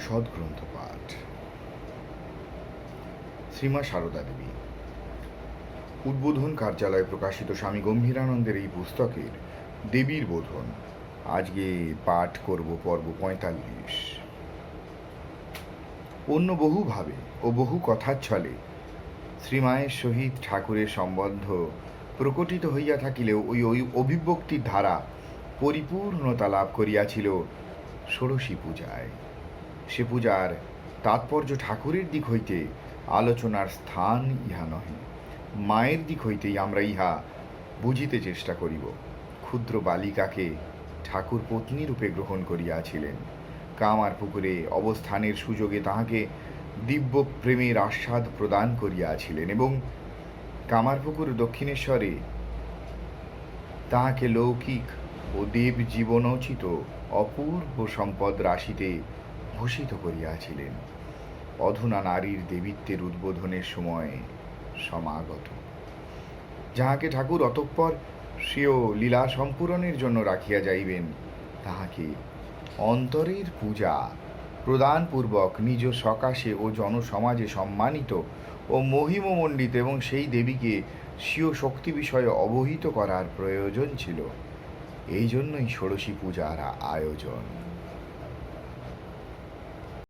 উপনিষদ গ্রন্থ পাঠ। শ্রীমা সারদা দেবী। উদ্বোধন কার্যালয়ে প্রকাশিত স্বামী গম্ভীরানন্দের এই পুস্তকের দেবীর বোধন আজকে পাঠ করব পর্ব ৪৫। অন্য বহুভাবে ও বহু কথার ছলে শ্রীমায়ের সহিত ঠাকুরের সম্বন্ধ প্রকটিত হইয়া থাকিলেও ওই অভিব্যক্তির ধারা পরিপূর্ণতা লাভ করিয়াছিল ষোড়শী পূজায়। সে পূজার তাৎপর্য ঠাকুরের দিক হইতে আলোচনার স্থান ইহা নহে, মায়ের দিক হইতেই আমরা ইহা বুঝিতে চেষ্টা করিব। ক্ষুদ্র বালিকাকে ঠাকুর পত্নী রূপে গ্রহণ করিয়াছিলেন। কামার পুকুরে অবস্থানের সুযোগে তাহাকে দিব্য প্রেমের আস্বাদ প্রদান করিয়াছিলেন এবং কামারপুকুর দক্ষিণেশ্বরে তাহাকে লৌকিক ও দেব জীবনোচিত অপূর্ব সম্পদ রাশিতে ভূষিত করিয়াছিলেন। অধুনা নারীর দেবীত্বের উদ্বোধনের সময় সমাগত, যাহাকে ঠাকুর অতঃপর স্বীয় লীলা সম্পূরণের জন্য রাখিয়া যাইবেন, তাহাকে অন্তরের পূজা প্রদানপূর্বক নিজ সকাশে ও জনসমাজে সম্মানিত ও মহিমমণ্ডিত এবং সেই দেবীকে স্বীয় শক্তি বিষয়ে অবহিত করার প্রয়োজন ছিল। এই জন্যই ষোড়শী পূজার আয়োজন।